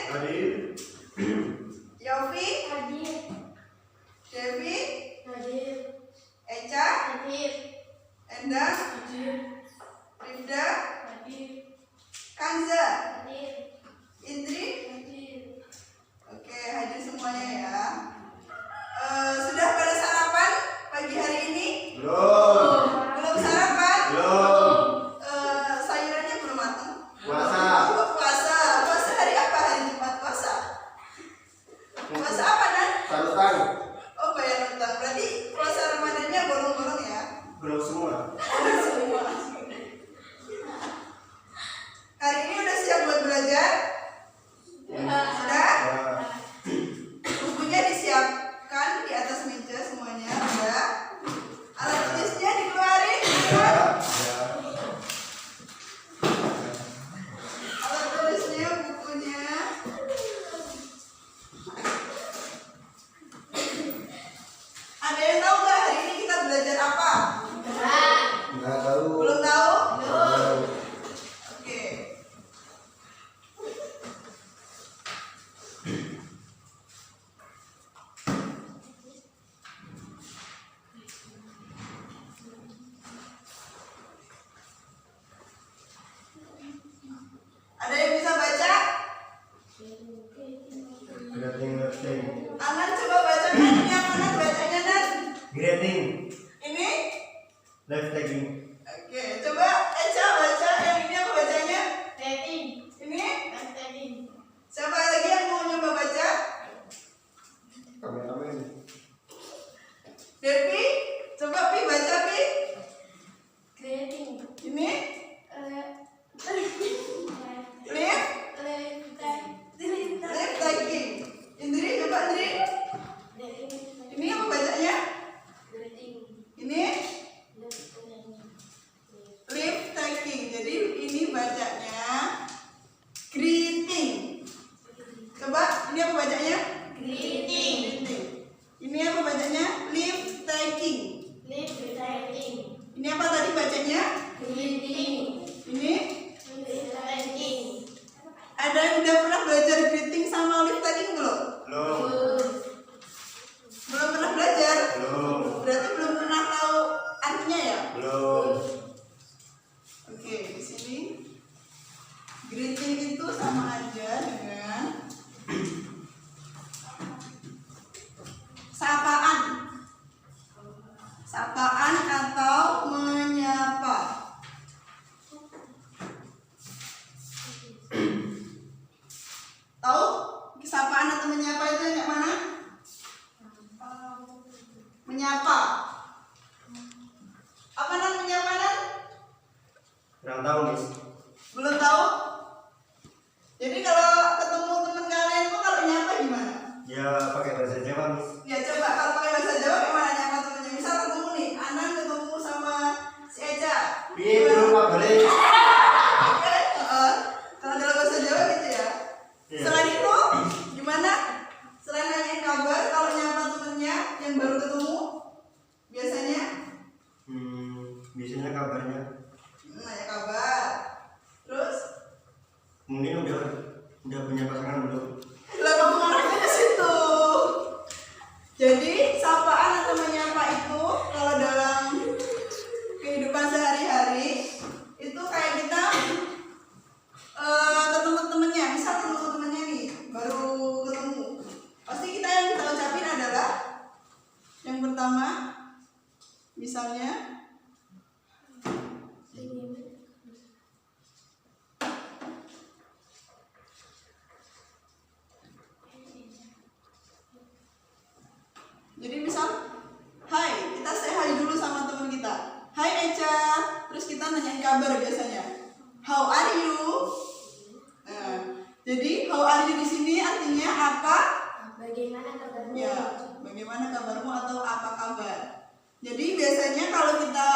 Hadir. Yofi. Hadir. Devi. Hadir. Eca. Hadir. Endang. Hadir. Rifda. Hadir. Kanza. Hadir. Indri. Hadir. Oke, hadir semuanya ya. Sudah pada sarapan pagi hari ini? Belum. Belum sarapan? Belum. Sayurannya belum matang? Puasa. Puasa. Puasa hari apa? Hari Jumat puasa. Puasa apa, Nan? Sarutan. Oh, bayar utang. Berarti puasa Ramadannya bolong-bolong ya? Belum semua. Belum semua. Hari ini udah siap buat belajar? Sudah? Ya. Bukunya disiapkan di atas meja semuanya. Sudah? Alat tulisnya dikeluarin? Ya. Alat tulisnya, bukunya. Ada yang tahu nggak hari ini kita belajar apa? Nggak tahu. Belum tahu? Belum. Oke. Ada yang bisa baca? Greeting. Anan coba baca, Nan. Yang mana bacanya, Nan? Greeting. Ini? Live tagging. Oke, coba Eca baca. Yang ini apa bacanya? Rating. Ini? Rating. Siapa lagi yang mau nyoba baca? Kameramen. Devi? Coba Pi baca, Pi. Rating. Ini? Lift? Lift tagging. Indri, coba Indri. Ini apa bacanya? Ini? Lift tagging. Jadi ini bacanya greeting. Coba, ini apa bacanya? Greeting. Ini apa bacanya? Lift tagging. Ini apa tadi bacanya? Ini? Ada yang udah pernah belajar greeting sama lift tagging belum? Belum. Belum pernah belajar? Belum. Berarti belum pernah tahu artinya ya? Belum. Oke, di sini greeting itu sama aja dengan sapaan. Sapaan atau menyapa. Tahu sapaan atau menyapa itu yang mana? Menyapa. Apa nan menyapa nan? Kurang tahu, Miss. Belum tahu? Jadi kalau ketemu teman kalian tuh kalau nyapa gimana? Ya pakai bahasa Jawa, Miss. Ya coba kalau pakai bahasa Jawa gimana nyapa temennya? Misal ketemu nih, Anan ketemu sama si Eca. Piye belum kabare? Kalau dalam bahasa Jawa gitu ya. Iya. Selain itu, gimana? Selain nanyain kabar, kalau nyapa temennya yang baru ketemu, biasanya Biasanya kabarnya nanya kabar. Terus, mungkin udah punya pasangan belum? lah kamu ngarahnya ke situ. Jadi sapaan atau menyapa itu kalau dalam kehidupan sehari-hari itu kayak kita ke temen-temennya, misal temen-temennya nih baru ketemu, pasti kita yang kita ucapin adalah yang pertama, misalnya jadi misal, hai, kita say hi dulu sama teman kita. Hai Eca, terus kita nanyain kabar biasanya. How are you? Nah, jadi how are you di sini artinya apa? Bagaimana kabarmu? Ya, bagaimana kabarmu atau apa kabar? Jadi biasanya kalau kita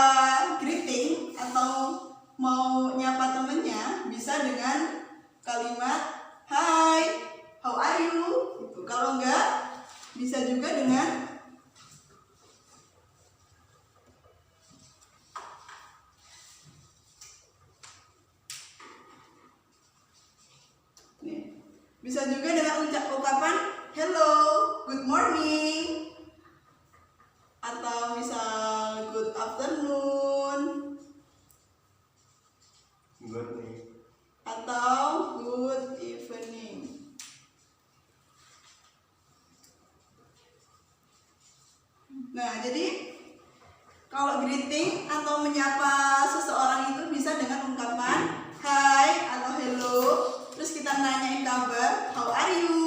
greeting atau mau nyapa temennya bisa dengan kalimat hai, how are you? Gitu. Kalau enggak bisa juga dengan nih, Bisa juga dengan ucapan hello, good morning, atau misal good afternoon, Good nih. atau good evening. Nah, jadi kalau greeting atau menyapa seseorang itu bisa dengan ungkapan hi atau hello. Terus kita nanyain kabar, how are you?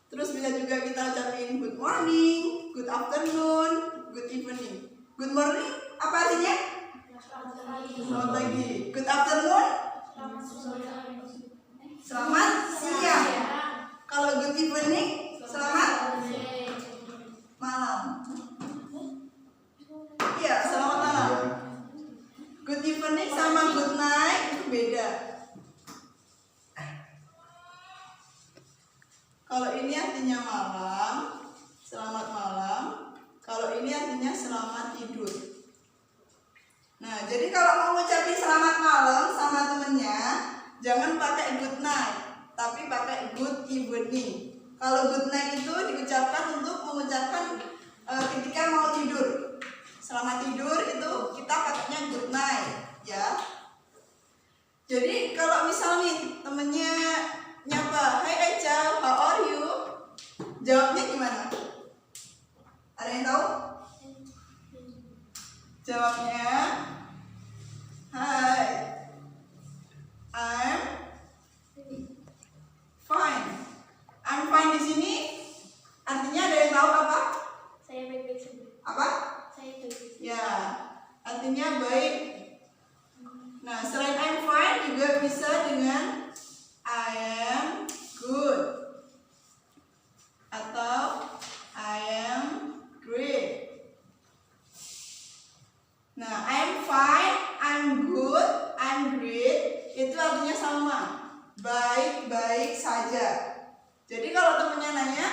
Terus bisa juga kita ucapin good morning, good afternoon, good evening. Good morning apa artinya? Selamat pagi. Good afternoon, selamat siang. Kalau good evening, selamat malam. Iya, selamat malam. Good evening sama good night itu beda. Kalau ini artinya malam, selamat malam. Kalau ini artinya selamat tidur. Nah, jadi kalau mau ngucapin selamat malam sama temennya, jangan pakai good night, tapi pakai good evening. Kalau good night itu diucapkan untuk mengucapkan ketika mau tidur. Selamat tidur itu kita pakainya good night, ya. Jadi kalau misal nih temennya nyapa, hai Eca, how are you? Jawabnya gimana? Ada yang tahu? Jawabnya, hi, I'm fine. I'm fine di sini artinya ada yang tahu apa? Saya baik-baik saja. Apa? Saya baik-baik. Ya, artinya baik. Nah, selain I'm fine juga bisa dengan I am good atau I am great. Nah, I'm fine, I'm good, I'm great itu artinya sama, baik-baik saja. Jadi kalau temennya nanya,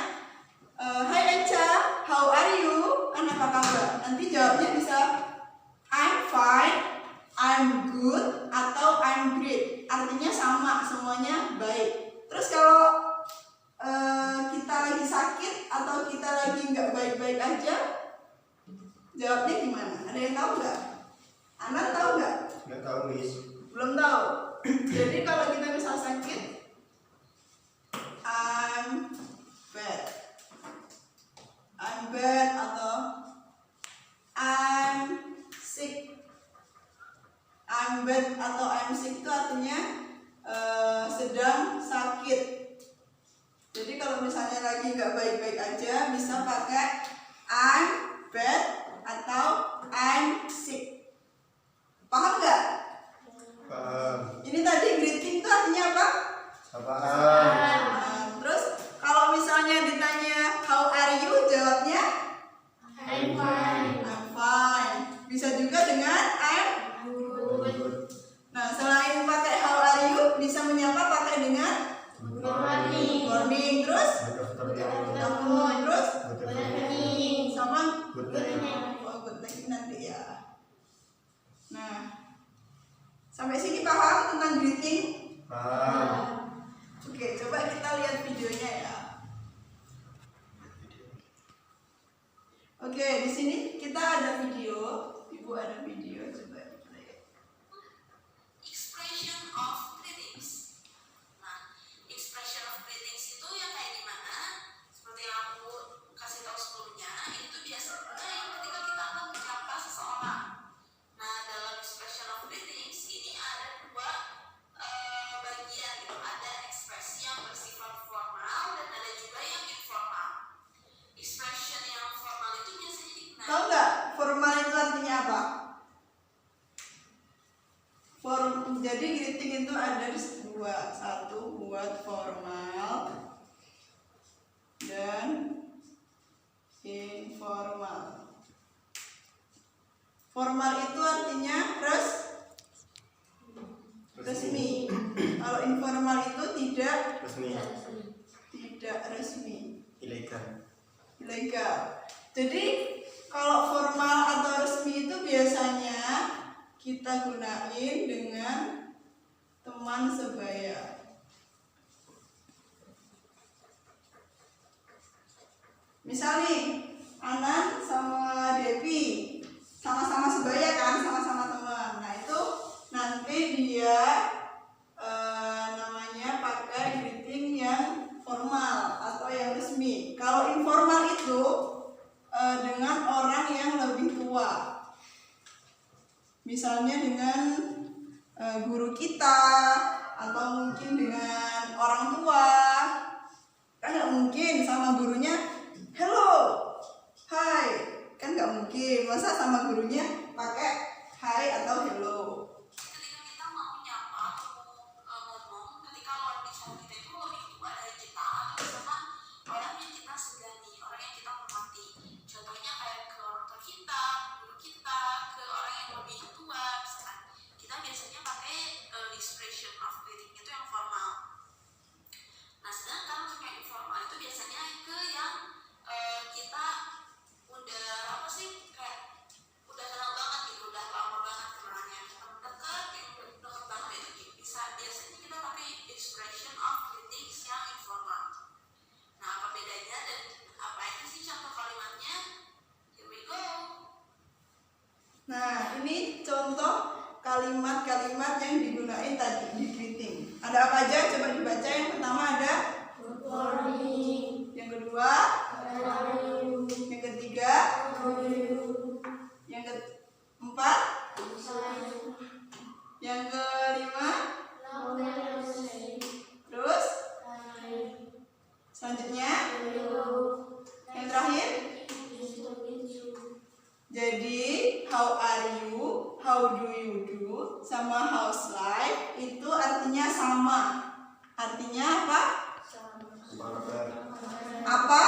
hai Eca, how are you? Apa kabar? Nanti jawabnya bisa I'm fine, I'm good, atau I'm great. Artinya sama, semuanya baik. Terus kalau kita lagi sakit atau kita lagi nggak baik-baik aja, jawabnya gimana? Ada yang tahu nggak? Anak tahu nggak? Nggak tahu, Miss. Belum tahu. Jadi kalau kita misal sakit, I'm bad, I'm bad atau I'm sick. I'm bad atau I'm sick itu artinya sedang sakit. Jadi kalau misalnya lagi nggak baik-baik aja bisa pakai I'm bad atau I'm sick. Paham nggak? Paham. Ini tadi greeting itu artinya apa? Apaan? Nah, terus kalau misalnya ditanya how are you, jawabnya I'm fine. I'm fine. Bisa juga dengan I'm. Good. Nah, selain pakai how are you, bisa menyapa pakai dengan Good morning. morning, terus Good afternoon. afternoon, terus Good Good evening. evening. sama Good Good night. night. oh, good night nanti ya. Nah, sampai sini paham tentang greeting? Paham. Oke, coba kita lihat videonya ya. Oke, di sini kita ada video. Ibu ada video, coba play. Expression of greetings. Nah, expression of greetings itu yang kayak gimana? Seperti yang aku kasih tahu sebelumnya, itu biasanya yang ketika kita akan menyapa seseorang. Nah, dalam expression of greetings ini ada dua bagian gitu. Ada ekspresi yang bersifat formal dan ada juga yang informal. Expression yang formal itu biasanya digunakan. Tahu nggak formal itu artinya apa? Jadi greeting itu ada dua, satu buat formal dan informal. Formal itu artinya resmi. Kalau informal itu tidak Resmi. resmi. Ilegal. Jadi kalau formal atau resmi itu biasanya kita gunain dengan teman sebaya. Misal nih, Anan sama Devi sama-sama sebaya kan, sama-sama teman. Nah itu nanti dia namanya pakai greeting yang formal atau yang resmi. Kalau informal itu dengan orang yang lebih tua. Misalnya dengan guru kita atau mungkin dengan orang tua. Kan nggak mungkin sama gurunya hello, hai, kan nggak mungkin. Masa sama gurunya pakai hai atau hello. Ketika kita mau nyapa atau ngomong, ketika lawan bicara kita itu lebih tua dari kita, atau misalkan orang yang kita segani, orang yang kita hormati, contohnya kayak ke orang tua kita, guru kita, ke orang yang lebih tua, misalkan kita biasanya pakai expression of greeting itu yang formal. Nah, sedangkan untuk yang informal itu biasanya ke yang kita udah apa sih, kayak udah kenal banget gitu, udah lama banget kenalnya, teman dekat yang udah deket banget, itu bisa biasanya kita pakai expression of greetings yang informal. Nah, apa bedanya dan apa aja sih contoh kalimatnya? Here we go. Nah, ini contoh kalimat-kalimat yang digunakan tadi di greeting. Ada apa aja? Coba dibaca. Yang pertama ada Good morning. yang kedua, How are you? yang ketiga, How are you? yang keempat, yang kelima, Long time no see. terus Hi. selanjutnya Hello. yang terakhir. Nice to meet you. Jadi how are you, how do you do, sama how's life itu artinya sama. Artinya apa? Apa?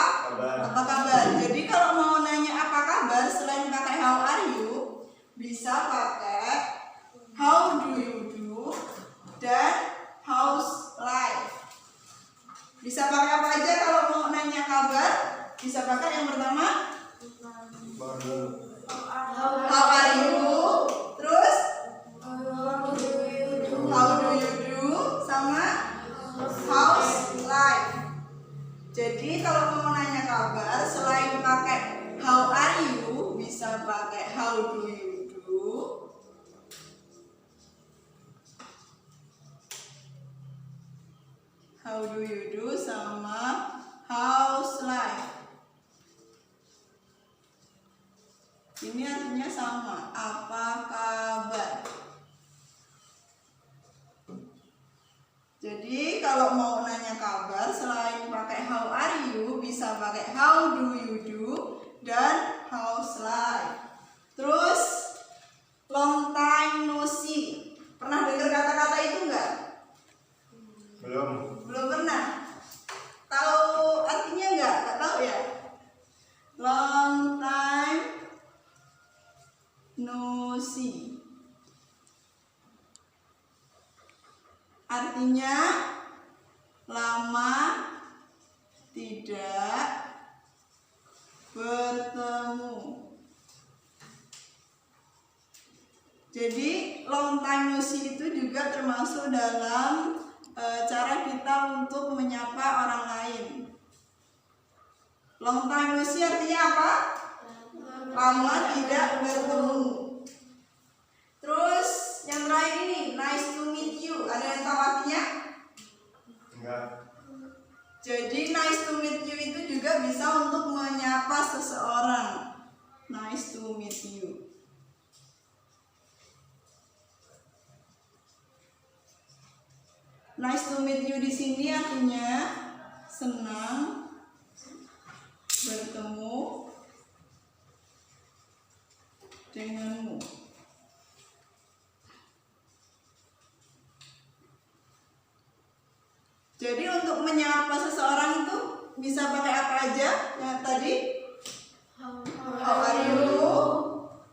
Apa kabar? Jadi kalau mau nanya apa kabar selain pakai how are you, bisa pakai how do you do dan how's life. Bisa pakai apa aja kalau mau nanya kabar? Bisa pakai yang pertama how are you, terus how do you do, sama how's life. Jadi kalau mau nanya kabar selain pakai how are you, bisa pakai how do you do, how do you do, sama how's life. Ini artinya sama, apa kabar. Jadi kalau mau nanya kabar selain pakai how are you, bisa pakai how do you do dan how's life. Terus long time no see. Pernah dengar kata-kata itu enggak? Belum. Belum pernah. Tahu artinya enggak? Enggak tahu ya? Long time no see. Artinya lama tidak bertemu. Jadi long time no see itu juga termasuk dalam cara kita untuk menyapa orang lain. Long time no see artinya apa? Lama tidak bertemu. Terus yang terakhir ini nice to meet you. Ada yang tahu artinya? Enggak. Jadi nice to meet you itu juga bisa untuk menyapa seseorang. Nice to meet you. Nice to meet you di sini artinya senang bertemu denganmu. Jadi untuk menyapa seseorang itu bisa pakai apa aja? Yang tadi how are you?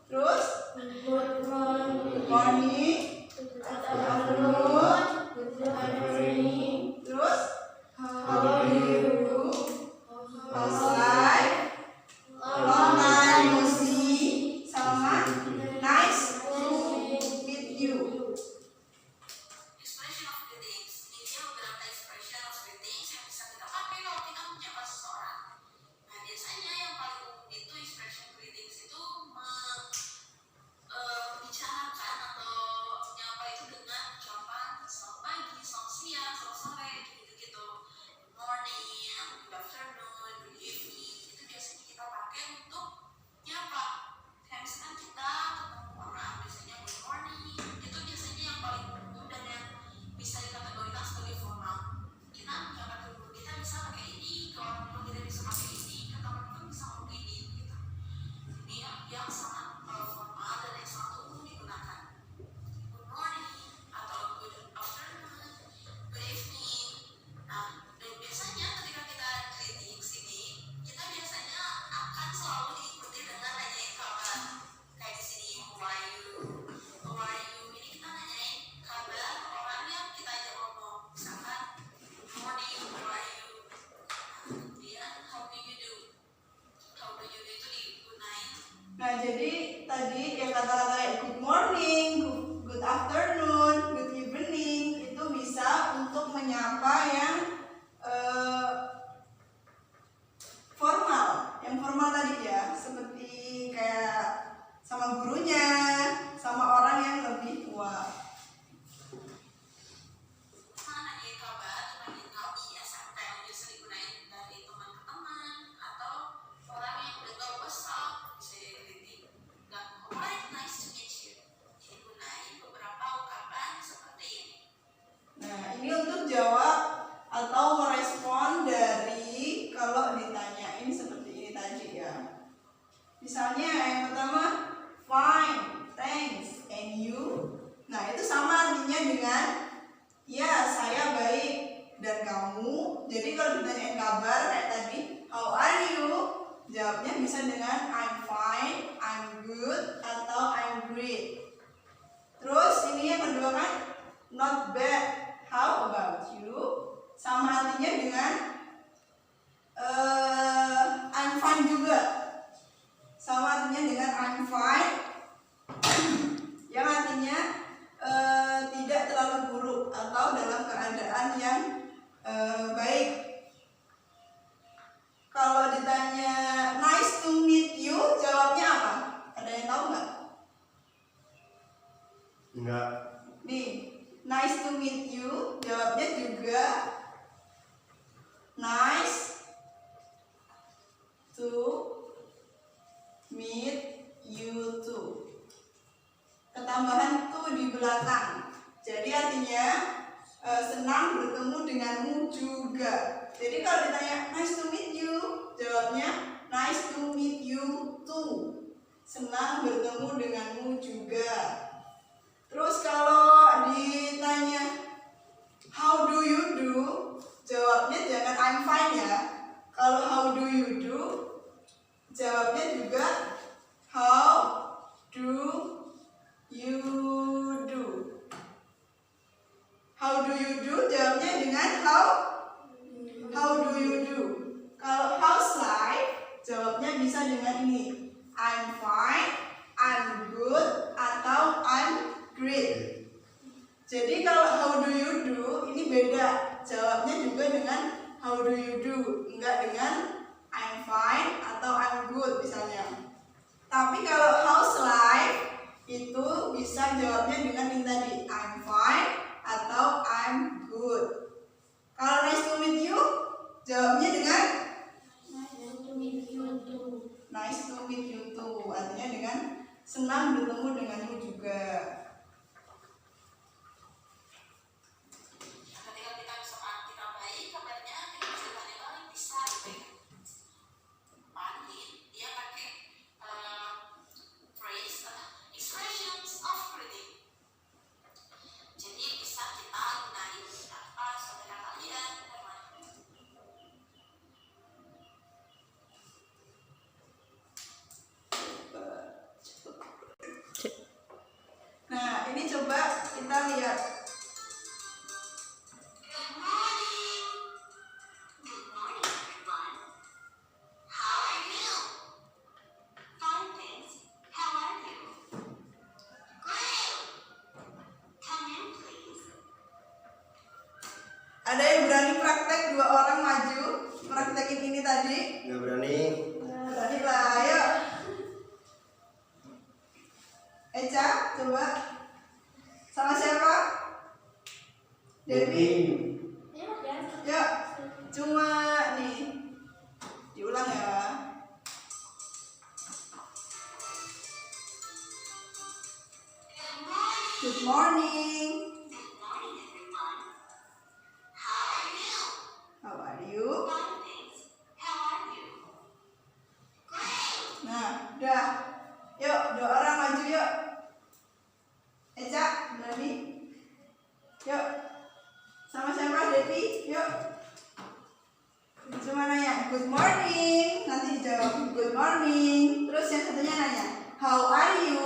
Terus Good morning. morning, Good afternoon. Good evening. terus How are you? how's life, long time no see, sama nice to meet you. Expression of greetings. Ini dia beberapa expression of greetings yang bisa kita pakai kalau kita menyapa seseorang. Nah, biasanya Misalnya yang pertama fine, thanks, and you. Nah itu sama artinya dengan ya saya baik dan kamu. Jadi kalau ditanyain kabar kayak tadi, how are you? Jawabnya bisa dengan I'm fine, I'm good, atau I'm great. Terus ini yang kedua kan not bad, how about you? Sama artinya dengan I'm fine juga. Sama artinya dengan I'm fine, yang artinya tidak terlalu buruk atau dalam keadaan yang baik. Kalau ditanya nice to meet you, jawabnya apa? Ada yang tahu nggak? Enggak. Nih, nice to meet you, jawabnya juga nice to meet you too. Ketambahan tuh di belakang. Jadi artinya senang bertemu denganmu juga. Jadi kalau ditanya nice to meet you, jawabnya nice to meet you too. Senang bertemu denganmu juga. Terus kalau ditanya how do you do, jawabnya jangan I'm fine ya. Kalau how do you do, jawabnya juga how do you do. How do you do, jawabnya dengan how do you do. Kalau how's life, jawabnya bisa dengan ini I'm fine, I'm good, atau I'm great. Jadi kalau how do you do ini beda, jawabnya juga dengan how do you do, enggak dengan I'm fine atau I'm good misalnya. Tapi kalau how's life itu bisa jawabnya dengan ini tadi I'm fine atau I'm good. Kalau nice to meet you, jawabnya dengan Nice to meet you too. nice to meet you too, artinya dengan senang bertemu denganmu juga. Ketika kita kita baik, kabarnya kita bisa balik bisa Pandit dia pakai phrase expressions of greeting. Jadi bisa kita gunain apa saudara kalian Nah, ini coba kita lihat. Good morning. Good morning, everyone. How are you? Fine, thanks. How are you? Great. Come in, please. Ada yang berani praktek, dua orang maju praktekin ini tadi? Enggak berani. Berani lah, ayo. Eca, coba. Sama siapa? Devi. Yuk, cuma nih. Diulang ya. Good morning. Good morning, everyone. How are you? How are you? Fine, thanks. How are you? Great. Nah, udah. Yuk, dua orang maju yuk. Eca, berani? Yuk. Sama siapa, Devi? Yuk. Cuma nanya, good morning. Nanti dijawab good morning. Terus yang satunya nanya, how are you?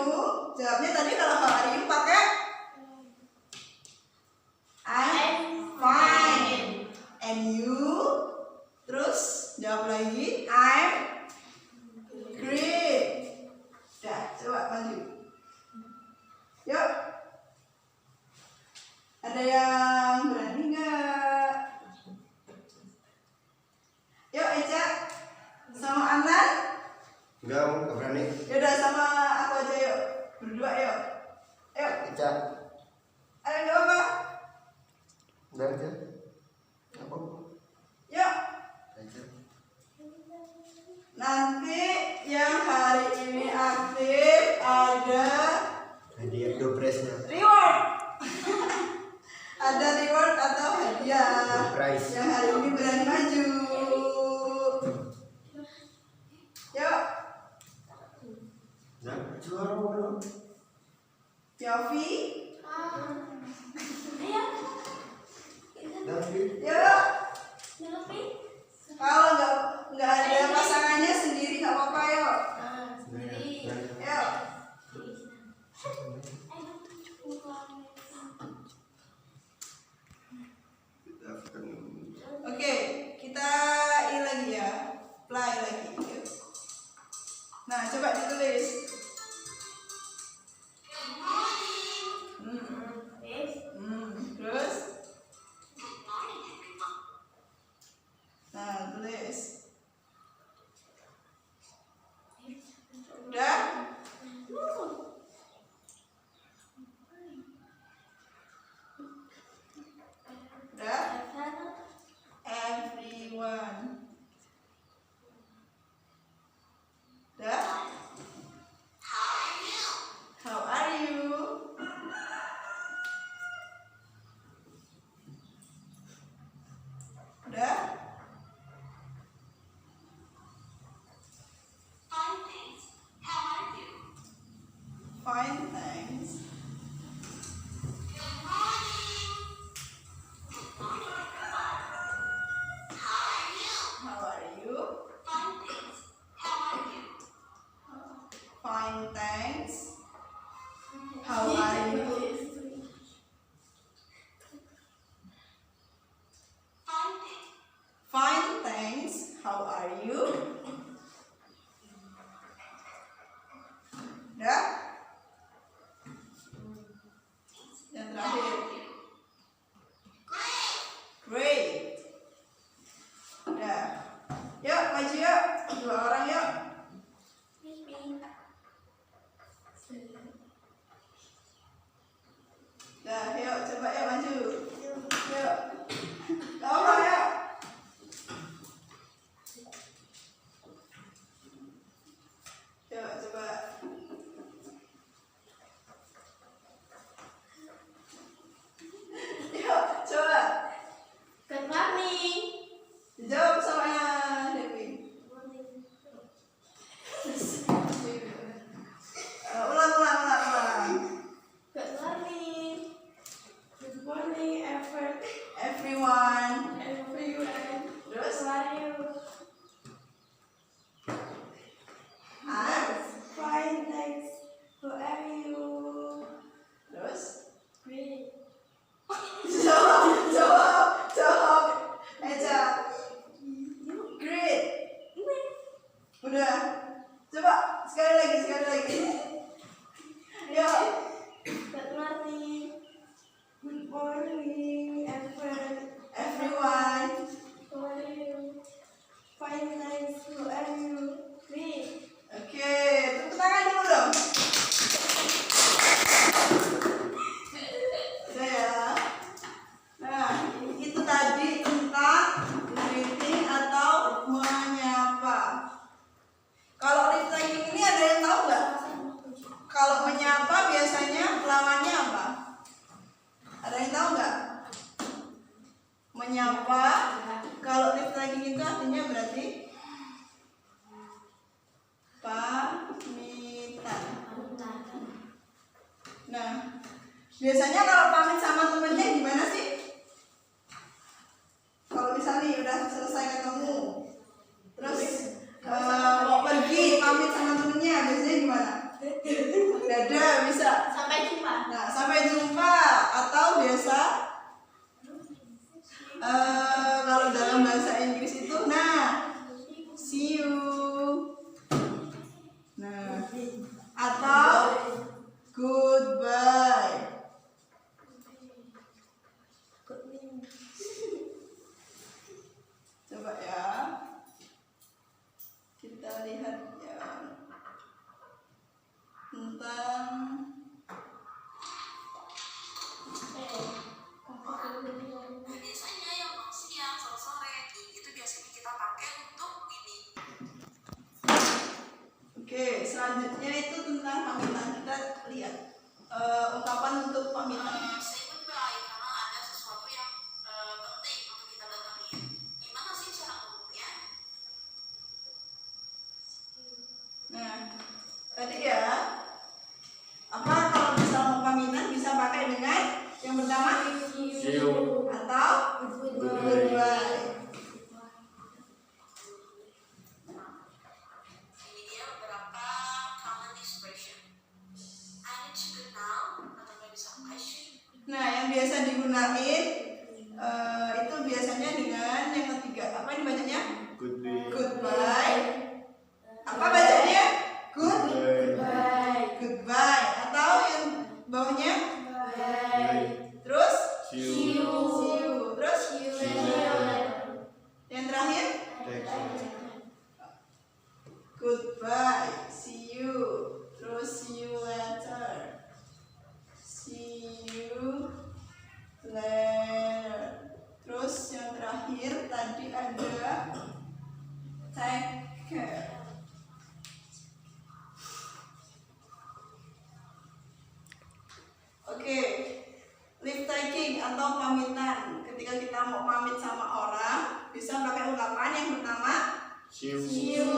Jawabnya tadi kalau how are you pakai I'm fine. And you? Terus jawab lagi I'm great. Dah, coba maju. Yuk. Ada yang berani nggak? Yuk, Eca. Sama Anan? Enggak berani. Yaudah, sama aku aja yuk. Berdua yuk. Yuk. Eca. Ayo, nggak apa? Udah aja. Apa? Yuk. Aja. Nanti yang hari ini aktif ada Hadiah dopresnya. reward. Ada reward atau hadiah. Prize. Yang hari ini berani maju. Yuk. Nah, coba ditulis. Terus? Nah, tulis. Udah? Udah? Everyone. Udah? How are you? Udah? Fine, thanks. How are you? Fine, thanks. How are you? Fine, thanks. How are you? Udah? Yang terakhir. Great. Udah. Yuk, maju yuk. 2 orang yuk. Dah, yuk, coba yuk maju. Yuk. Laura yuk. Yuk, coba. Yuk, coba. Good morning. Jawab sama Dewi. Ulang. Good morning. Good morning, Everyone. everyone. Terus? How are you? Ah. Fine, thanks. How are you? Terus? Great. Jawab. Eja. Great. Udah. Coba sekali lagi. Yuk. Good morning. Good morning, Everyone. How are you? Fine, thanks. How are you? Great. Oke, tepuk tangan dulu dong. Udah ya. Nah, itu tadi tentang greeting atau menyapa. Kalau reflecting ini ada yang tahu nggak? Kalau menyapa biasanya lawannya apa? Ada yang tahu nggak? Menyapa. Kalau reflecting itu artinya berarti pamitan. Nah, biasanya kalau pamit sama temennya gimana sih? Kalau misalnya udah selesai ketemu, terus mau pergi pamit sama temennya, biasanya gimana? Dadah, bisa. Sampai jumpa. Nah, sampai jumpa. Atau biasa kalau dalam bahasa Inggris itu, nah, see you. Nah, atau goodbye. Coba ya, kita lihat ya tentang Biasanya yang mau siang, sore itu biasanya kita pakai untuk ini. Oke, selanjutnya itu tentang pamitan. Kita lihat ungkapan untuk pamitan. Say goodbye karena ada sesuatu yang penting untuk kita datangin. Gimana sih cara ngomongnya? Nah, tadi ya, apa kalau misal mau pamitan bisa pakai dengan yang pertama See you. atau goodbye. Ini dia beberapa common expression. Goodbye, see you, terus see you later, see you later. Terus yang terakhir tadi ada take care. Oke, leave taking atau pamitan. Ketika kita mau pamit sama orang, bisa pakai ungkapan yang pertama See you. see you,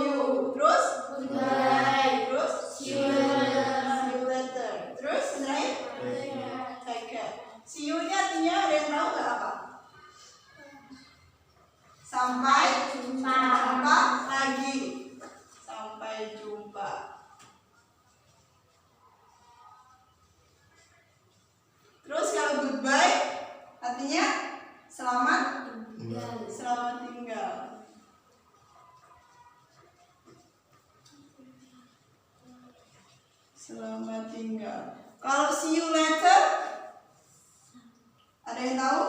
terus Goodbye. terus See you later. see you later. Terus terakhir take care. See you ini artinya ada yang tahu nggak apa? Sampai Jumpa. jumpa lagi. Sampai jumpa. Terus kalau goodbye artinya selamat tinggal. Selamat tinggal. Kalau see you later, ada yang tahu?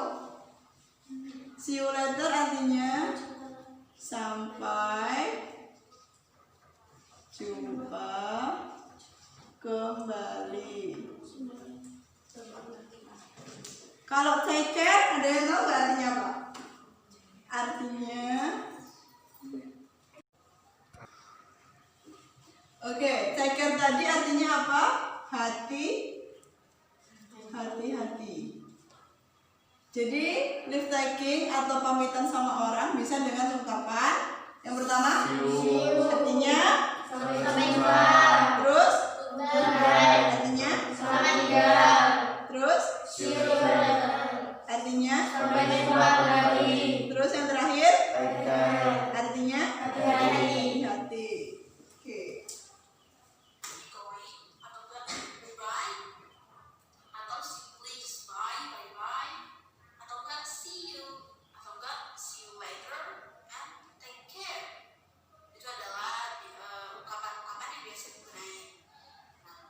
See you later artinya sampai jumpa kembali. Kalau take care, ada yang tahu nggak artinya apa? Artinya oke, take care tadi artinya apa? Hati-hati. Jadi, leave taking atau pamitan sama orang bisa dengan ungkapan yang pertama, See you. artinya Sampai jumpa. terus Goodbye. artinya Selamat tinggal. terus See you later. artinya Sampai jumpa kembali. terus yang terakhir Take care. artinya Hati-hati. hati. Oke. going atau enggak goodbye atau simply just bye atau enggak see you atau enggak see you later and take care. Itu adalah ungkapan-ungkapan yang biasa digunakan. Nah,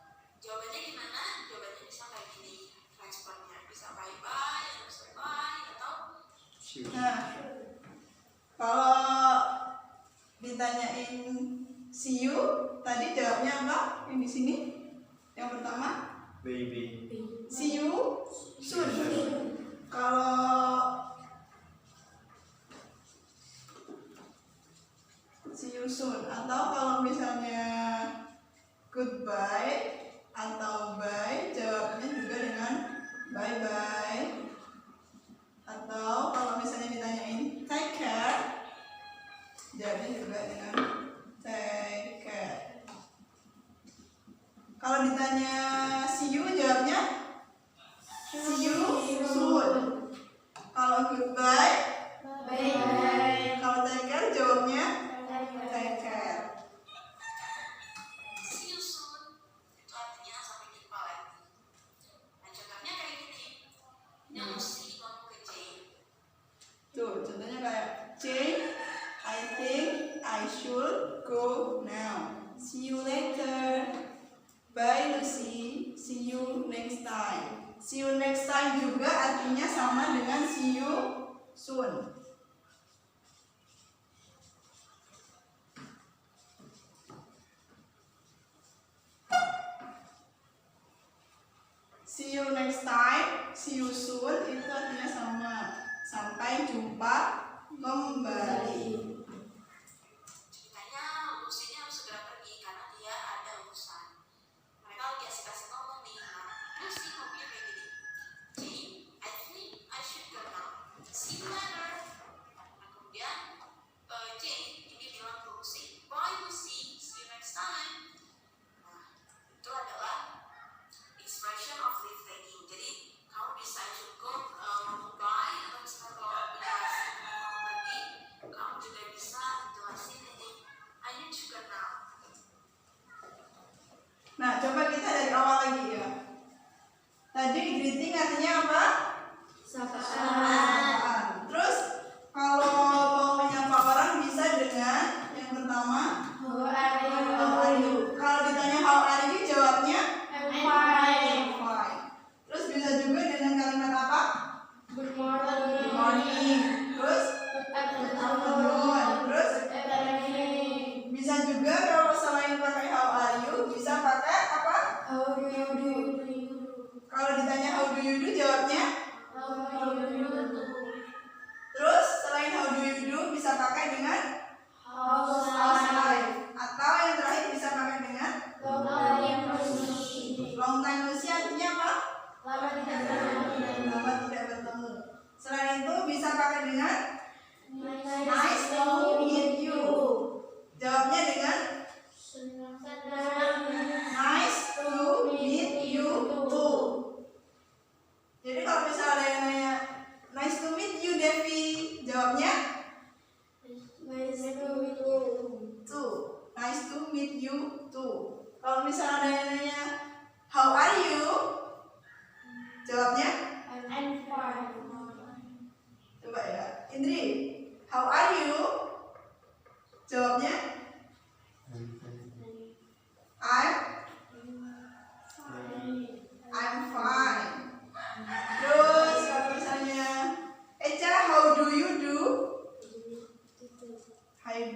jawabannya gimana? Jawabannya bisa kayak gini responnya, bisa bye atau goodbye atau See you. Nah, kalau ditanyain see you, tadi jawabnya apa? Yang di sini? Yang pertama, Baby. see you soon. Kalau see you soon atau kalau misalnya goodbye atau bye, jawabnya juga dengan bye bye. Atau kalau misalnya ditanyain take care, jawabnya juga dengan take care. Kalau ditanya see you, jawabnya see you soon. Kalau goodbye, Bye-bye. kalau take care, jawabnya take care. see you soon itu artinya sampai jumpa lagi. Nah, contohnya kayak gini. Ini mesti ngomong ke Jane. Tuh, contohnya kayak Jane, I think I should go now. See you later. Bye Lucy. See you next time. See you next time juga artinya sama dengan see you soon. See you next time, see you soon itu artinya sama. Sampai jumpa kembali. Ceritanya Lucy ini harus segera pergi karena dia ada urusan. Mereka lagi asik-asik ngomong nih. Nah, Lucy ngomongnya kayak gini. Jane, I think I should go now. See you later. Nah, kemudian Jane ini bilang ke Lucy, bye Lucy, see you next time. Nah, itu adalah expression of leave taking. Jadi kamu bisa cukup goodbye atau misalnya kalau jelasin mau pergi, kamu juga bisa jelasin ini I need to go now. Nah, coba kita dari awal lagi ya. Tadi greeting artinya apa? Sapaan. Sapaan. Terus kalau mau menyapa orang bisa dengan yang pertama How are you? how are you. Kalau ditanya how are you, jawabnya I'm fine. fine. Terus bisa juga dengan kalimat apa? Good morning. Good morning. Terus Good afternoon. afternoon. Terus Too. Nice to meet you too. Kalau misalnya ada yang nanya, how are you? Jawabnya? Coba ya, Indri. How are you? Jawabnya? I'm fine. Terus kalau misalnya Echa, how do you do?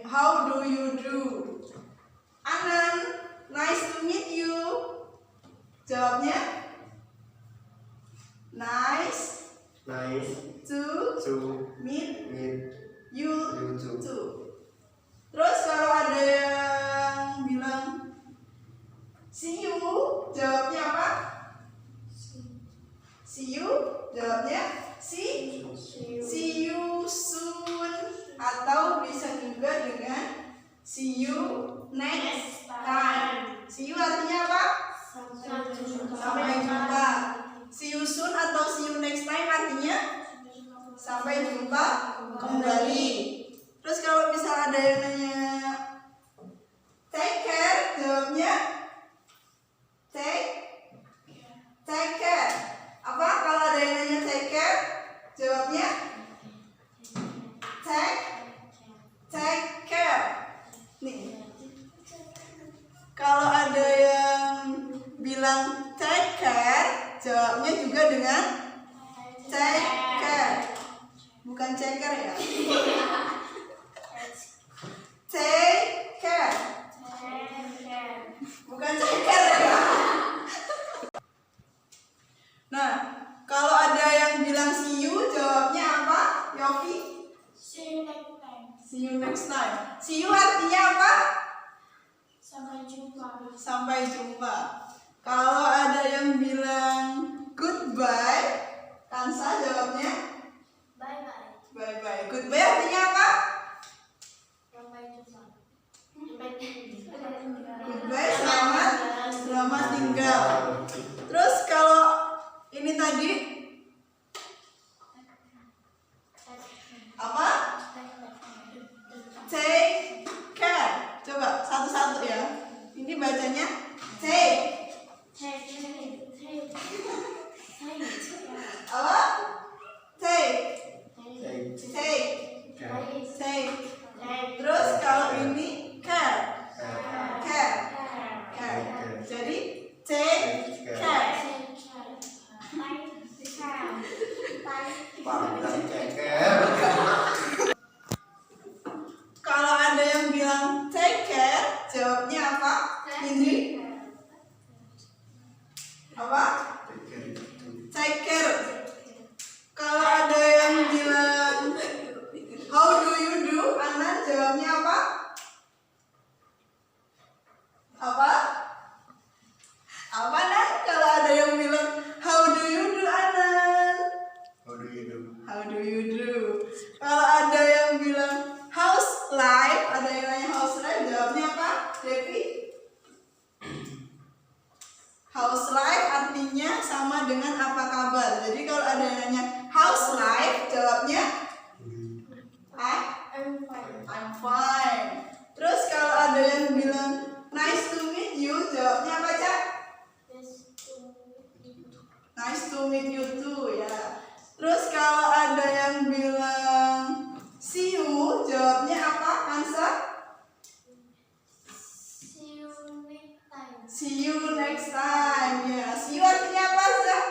How do you do? Anan, nice to meet you. Jawabnya? Nice to meet you too. Terus kalau ada yang bilang see you, jawabnya apa? See you, jawabnya see you soon, atau bisa juga dengan see you next time. See you artinya apa? Sampai jumpa. See you soon atau see you next time artinya sampai jumpa kembali. Terus kalau bisa ada yang nanya take care, jawabnya take care. Apa kalau ada yang nanya take care, jawabnya take care. Nih, kalau ada yang bilang take care, jawabnya juga dengan take care, bukan ceker ya. Take care, bukan ceker ya. Nah, kalau ada yang bilang see you, jawabnya apa, Yofi? See you next time. See you artinya apa? Sampai jumpa. Kalau ada yang bilang goodbye, Kansa jawabnya bye bye. Goodbye artinya apa? Goodbye, selamat tinggal. Terus kalau ini tadi apa? Take care. Coba satu-satu ya. Ini bacanya take. Apa? Take. Terus kalau ini care. Jadi take care. Kalau ada yang bilang take care, jawabnya apa? Ini apa? Take care. Kalau ada yang bilang how do you do, Anan jawabnya apa? Apa Nan? Kalau ada yang bilang how do you do, Anan? How do you do? Kalau ada yang bilang how's life, ada yang nanya how's life, jawabnya apa? Devi? How's life artinya sama dengan apa kabar. Jadi kalau ada yang nanya how's life, jawabnya I'm fine. Terus kalau ada yang bilang nice to meet you, jawabnya apa, Cak? Nice to meet you too ya. Terus kalau ada yang bilang see you, jawabnya apa, Kansa? See you next time ya. See you artinya apa, Zah?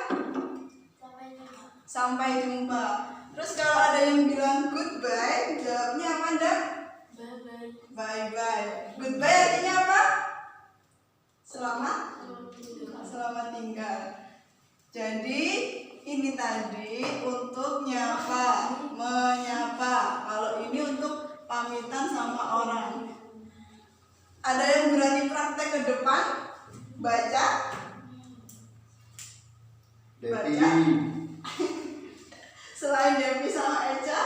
Sampai jumpa. Terus kalau ada yang bilang goodbye, jawabnya apa, Ndak? Bye bye. Goodbye artinya apa? Selamat tinggal. Jadi ini tadi untuk menyapa. Kalau ini untuk pamitan sama orang. Ada yang berani praktek ke depan? Baca. Selain Devi sama Eca,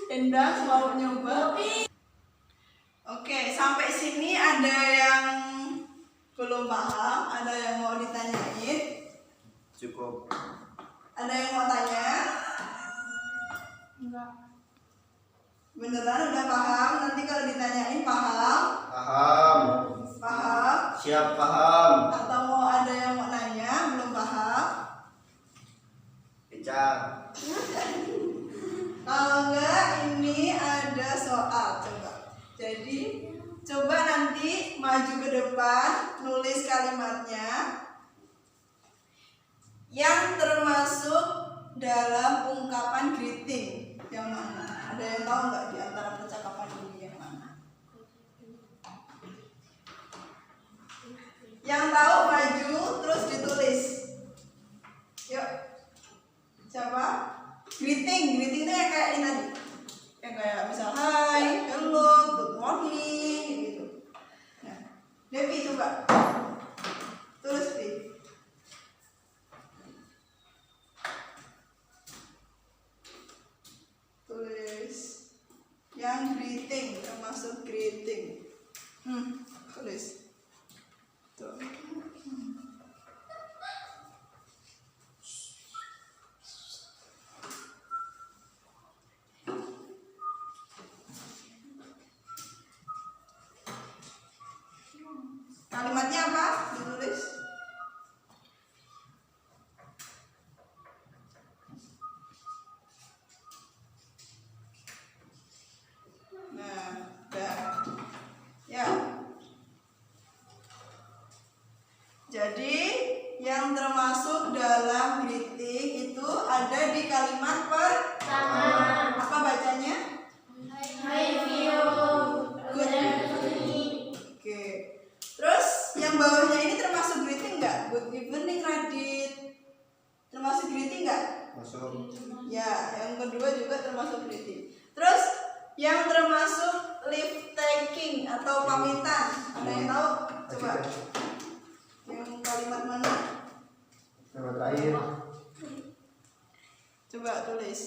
Endang mau nyoba. Oke, sampai sini ada yang belum paham, ada yang mau ditanyain? Cukup. Ada yang mau tanya? Enggak. Beneran udah paham? Nanti kalau ditanyain paham? Paham. Paham? Siap paham. Atau mau ada yang mau nanya belum paham? Bicara. Kalau enggak ini ada soal coba. Jadi coba nanti maju ke depan nulis kalimatnya yang termasuk dalam ungkapan greeting yang mana? Ada yang tahu nggak di antara percakapan ini yang mana? Yang tahu maju terus ditulis. Yuk. Siapa? Greeting itu yang kayak ini tadi. Yang kayak misal hi, hello, good morning gitu. Nah, Devi coba. Tulis Devi. Tulis yang greeting termasuk greeting. Tulis. Tuh. Kalimatnya apa? Ditulis. Nah, udah. Ya. Jadi, yang termasuk dalam greeting itu ada di kalimat pertama. Apa bacanya? Hi view. Good. Oke. Terus yang bawahnya ini termasuk greeting nggak? Good evening Radit. Termasuk greeting nggak? Masuk. Ya, yang kedua juga termasuk greeting. Terus yang termasuk leave taking atau pamitan. Ada yang tahu? Coba. Yang kalimat mana? Yang terakhir. Coba tulis.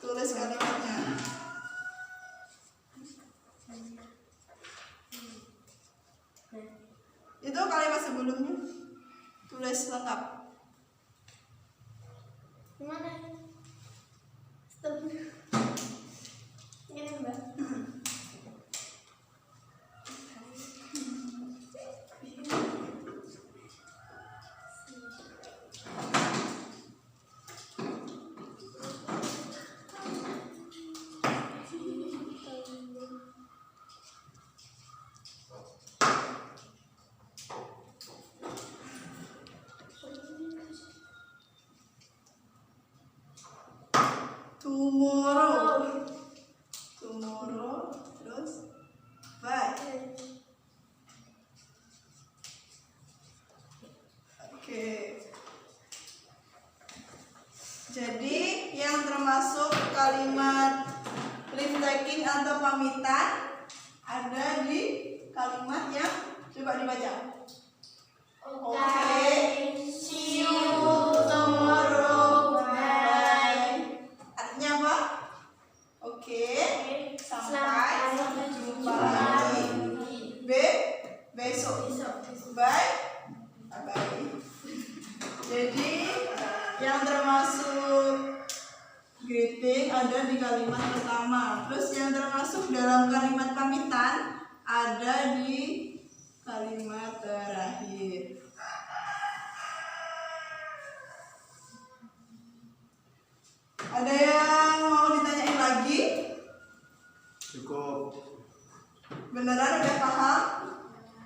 Tulis kalimatnya. Itu kalimat sebelumnya. Tulis lengkap. Gimana? Stop. Ini Mbak. Tomorrow. Terus bye. Oke. Jadi yang termasuk kalimat leave taking atau pamitan ada di kalimat yang coba dibaca. Oke. See you tomorrow. Bye. Artinya apa? Oke. Sampai jumpa lagi. Besok. Bye. Bye. Jadi yang termasuk greeting ada di kalimat pertama. Terus yang termasuk dalam kalimat pamitan ada di kalimat terakhir. Ada yang mau ditanyain lagi? Cukup. Beneran udah paham?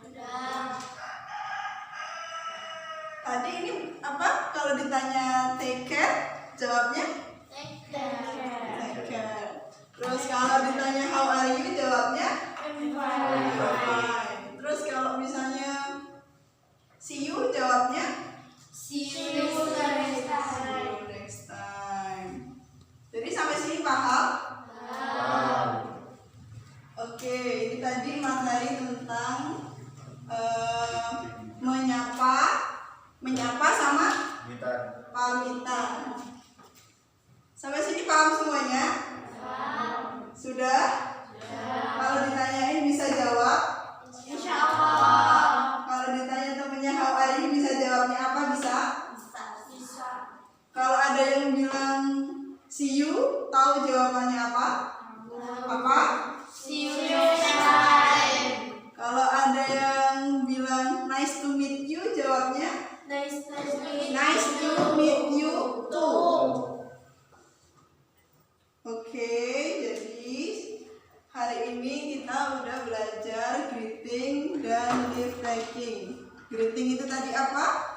Udah. Tadi ini apa? Kalau ditanya take care, jawabnya Take care. take care. Terus kalau ditanya how are you, jawabnya I'm fine. fine. Terus kalau misalnya see you, jawabnya See you next time. see you next time. Jadi sampai sini paham? Oke, ini tadi materi tentang menyapa sama Kita. pamitan. Sampai sini paham semuanya? Sudah? Kalau ditanyain bisa jawab? Insya Allah. Kalau ditanya temennya how are you bisa jawabnya apa? Bisa? Bisa. Kalau ada yang bilang See you, tahu jawabannya apa? Apa? See you next time. Kalau ada yang bilang nice to meet you, jawabnya Nice to nice to meet you too. Oke, jadi hari ini kita udah belajar greeting dan leave taking. Greeting itu tadi apa?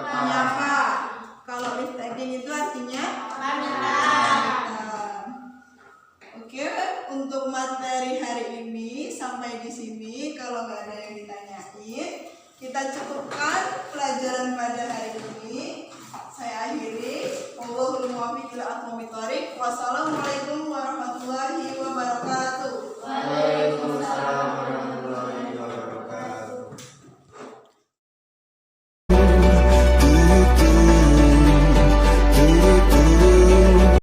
Menyapa. Kalau leave taking itu artinya pamitan. Oke, untuk materi hari ini sampai di sini. Kalau nggak ada yang ditanyain, kita cukupkan pelajaran pada hari ini. Saya akhiri. Wassalamualaikum warahmatullahi wabarakatuh.